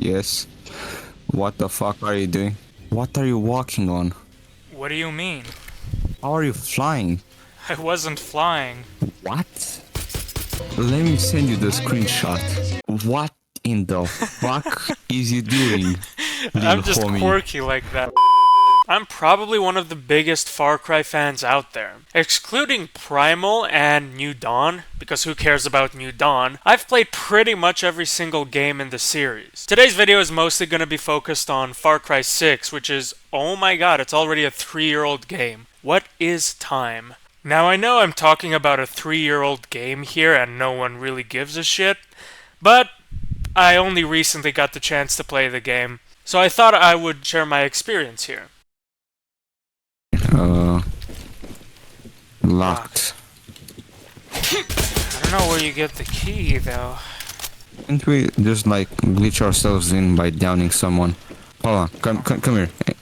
Yes. What the fuck are you doing? What are you walking on? What do you mean? How are you flying? I wasn't flying. What? Let me send you the screenshot. What in the fuck is you doing, little I'm just homie? quirky like that. I'm probably one of the biggest Far Cry fans out there. Excluding Primal and New Dawn, because who cares about New Dawn, I've played pretty much every single game in the series. Today's video is mostly going to be focused on Far Cry 6, which is, oh my god, it's already a 3-year-old game. What is time? Now I know I'm talking about a 3-year-old game here and no one really gives a shit, but I only recently got the chance to play the game, so I thought I would share my experience here. Uh, Locked. locked. I don't know where you get the key, though. Can't we just like glitch ourselves in by downing someone? Hold on, come here. Hey,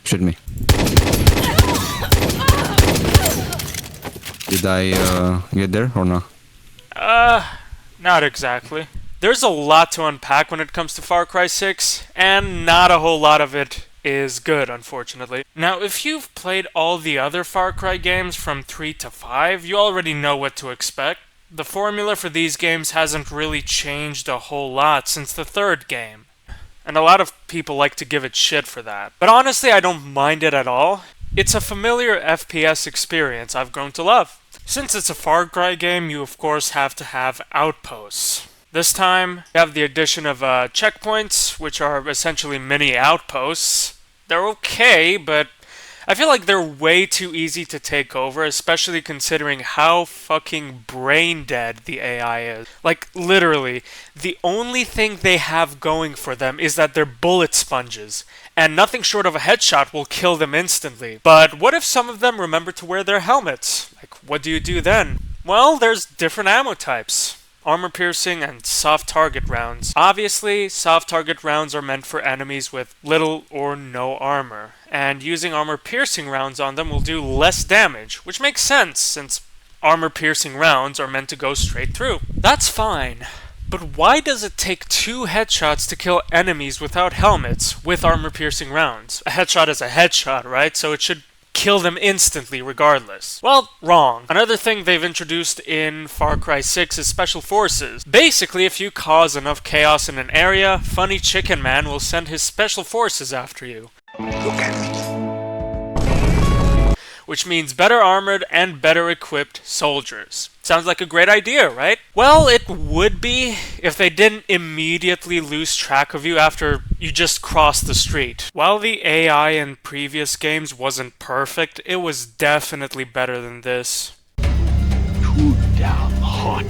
shoot me. Did I get there or no? Not exactly. There's a lot to unpack when it comes to Far Cry 6, and not a whole lot of it is good, unfortunately. Now, if you've played all the other Far Cry games from 3 to 5, you already know what to expect. The formula for these games hasn't really changed a whole lot since the third game, and a lot of people like to give it shit for that. But honestly, I don't mind it at all. It's a familiar FPS experience I've grown to love. Since it's a Far Cry game, you of course have to have outposts. This time, you have the addition of checkpoints, which are essentially mini outposts. They're okay, but I feel like they're way too easy to take over, especially considering how fucking brain dead the AI is. Like, literally, the only thing they have going for them is that they're bullet sponges, and nothing short of a headshot will kill them instantly. But what if some of them remember to wear their helmets? Like, what do you do then? Well, there's different ammo types. Armor piercing and soft target rounds. Obviously, soft target rounds are meant for enemies with little or no armor, and using armor piercing rounds on them will do less damage, which makes sense since armor piercing rounds are meant to go straight through. That's fine. But why does it take 2 headshots to kill enemies without helmets with armor piercing rounds? A headshot is a headshot, right? So it should kill them instantly regardless. Well, wrong. Another thing they've introduced in Far Cry 6 is special forces. Basically, if you cause enough chaos in an area, Funny Chicken Man will send his special forces after you. Look at me. Which means better armored and better equipped soldiers. Sounds like a great idea, right? Well, it would be if they didn't immediately lose track of you after you just crossed the street. While the AI in previous games wasn't perfect, it was definitely better than this. Too damn hot.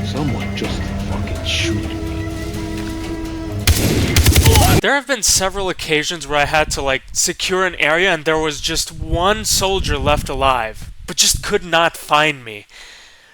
Someone just fucking shoot me. There have been several occasions where I had to secure an area and there was just one soldier left alive, but just could not find me.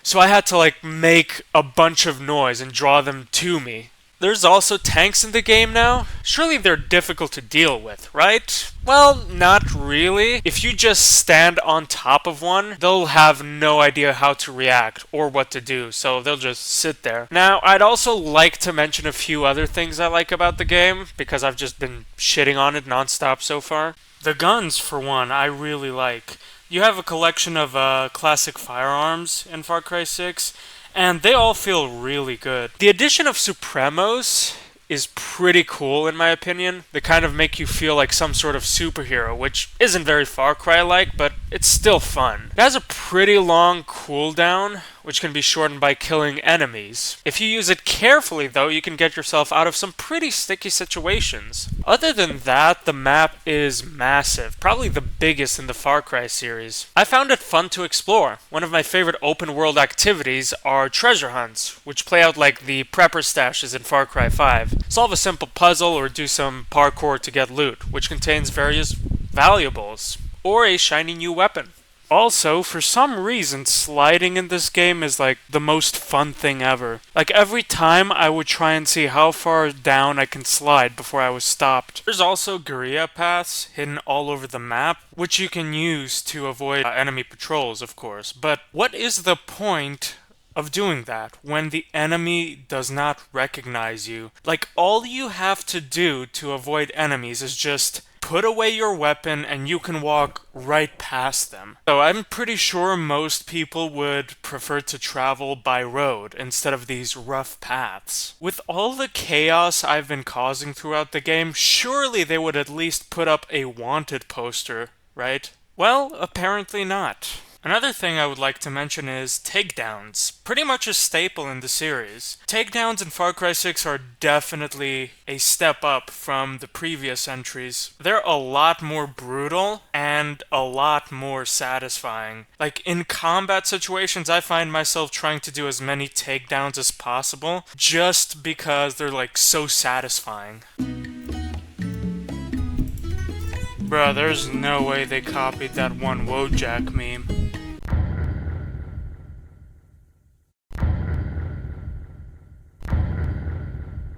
So I had to make a bunch of noise and draw them to me. There's also tanks in the game now. Surely they're difficult to deal with, right? Well, not really. If you just stand on top of one, they'll have no idea how to react or what to do, so they'll just sit there. Now, I'd also like to mention a few other things I like about the game, because I've just been shitting on it nonstop so far. The guns, for one, I really like. You have a collection of classic firearms in Far Cry 6, and they all feel really good. The addition of Supremos is pretty cool in my opinion. They kind of make you feel like some sort of superhero, which isn't very Far Cry-like, but it's still fun. It has a pretty long cooldown, which can be shortened by killing enemies. If you use it carefully though, you can get yourself out of some pretty sticky situations. Other than that, the map is massive, probably the biggest in the Far Cry series. I found it fun to explore. One of my favorite open world activities are treasure hunts, which play out like the prepper stashes in Far Cry 5. Solve a simple puzzle or do some parkour to get loot, which contains various valuables, or a shiny new weapon. Also, for some reason, sliding in this game is the most fun thing ever. Every time I would try and see how far down I can slide before I was stopped. There's also guerrilla paths hidden all over the map, which you can use to avoid enemy patrols, of course. But what is the point of doing that when the enemy does not recognize you. Like, all you have to do to avoid enemies is just put away your weapon and you can walk right past them. So I'm pretty sure most people would prefer to travel by road instead of these rough paths. With all the chaos I've been causing throughout the game, surely they would at least put up a wanted poster, right? Well, apparently not. Another thing I would like to mention is takedowns. Pretty much a staple in the series. Takedowns in Far Cry 6 are definitely a step up from the previous entries. They're a lot more brutal and a lot more satisfying. Like, in combat situations, I find myself trying to do as many takedowns as possible just because they're like so satisfying. Bruh, there's no way they copied that one Wojak meme.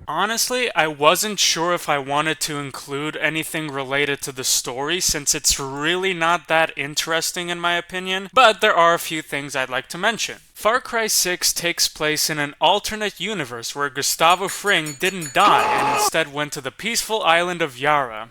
Honestly, I wasn't sure if I wanted to include anything related to the story since it's really not that interesting in my opinion, but there are a few things I'd like to mention. Far Cry 6 takes place in an alternate universe where Gustavo Fring didn't die and instead went to the peaceful island of Yara,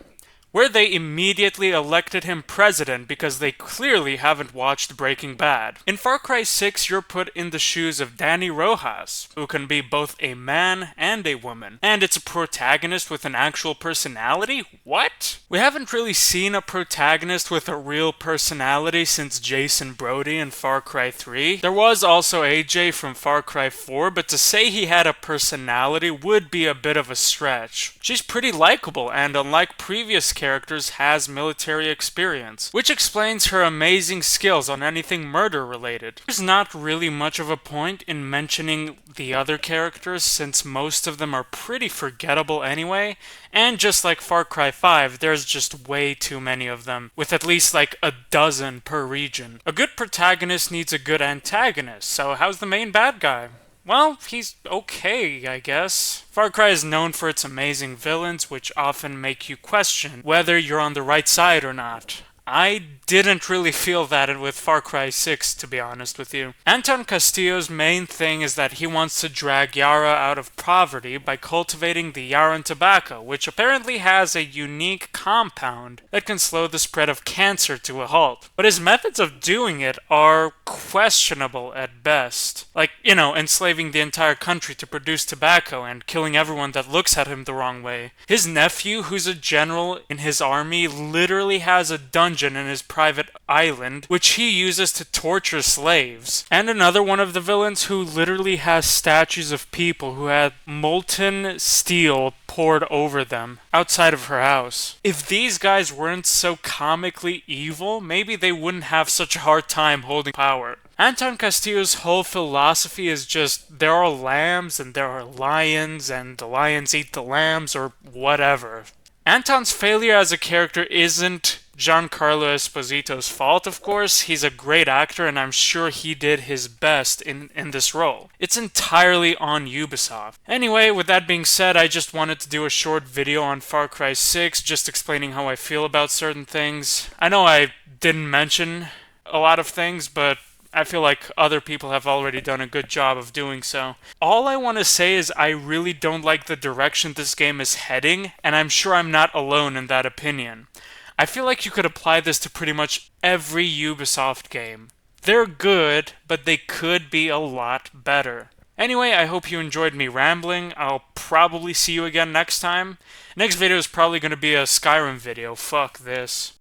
where they immediately elected him president because they clearly haven't watched Breaking Bad. In Far Cry 6, you're put in the shoes of Danny Rojas, who can be both a man and a woman. And it's a protagonist with an actual personality? What? We haven't really seen a protagonist with a real personality since Jason Brody in Far Cry 3. There was also AJ from Far Cry 4, but to say he had a personality would be a bit of a stretch. She's pretty likable, and unlike previous characters, has military experience, which explains her amazing skills on anything murder related. There's not really much of a point in mentioning the other characters since most of them are pretty forgettable anyway, and just like Far Cry 5, there's just way too many of them, with at least like a dozen per region. A good protagonist needs a good antagonist, so how's the main bad guy? Well, he's okay, I guess. Far Cry is known for its amazing villains, which often make you question whether you're on the right side or not. I didn't really feel that with Far Cry 6, to be honest with you. Anton Castillo's main thing is that he wants to drag Yara out of poverty by cultivating the Yaran tobacco, which apparently has a unique compound that can slow the spread of cancer to a halt. But his methods of doing it are questionable at best. Like, enslaving the entire country to produce tobacco and killing everyone that looks at him the wrong way. His nephew, who's a general in his army, literally has a dungeon in his private island, which he uses to torture slaves. And another one of the villains who literally has statues of people who had molten steel poured over them outside of her house. If these guys weren't so comically evil, maybe they wouldn't have such a hard time holding power. Anton Castillo's whole philosophy is just there are lambs and there are lions and the lions eat the lambs or whatever. Anton's failure as a character isn't Giancarlo Esposito's fault, of course. He's a great actor and I'm sure he did his best in this role. It's entirely on Ubisoft. Anyway, with that being said, I just wanted to do a short video on Far Cry 6, just explaining how I feel about certain things. I know I didn't mention a lot of things, but I feel like other people have already done a good job of doing so. All I want to say is I really don't like the direction this game is heading, and I'm sure I'm not alone in that opinion. I feel like you could apply this to pretty much every Ubisoft game. They're good, but they could be a lot better. Anyway, I hope you enjoyed me rambling. I'll probably see you again next time. Next video is probably going to be a Skyrim video. Fuck this.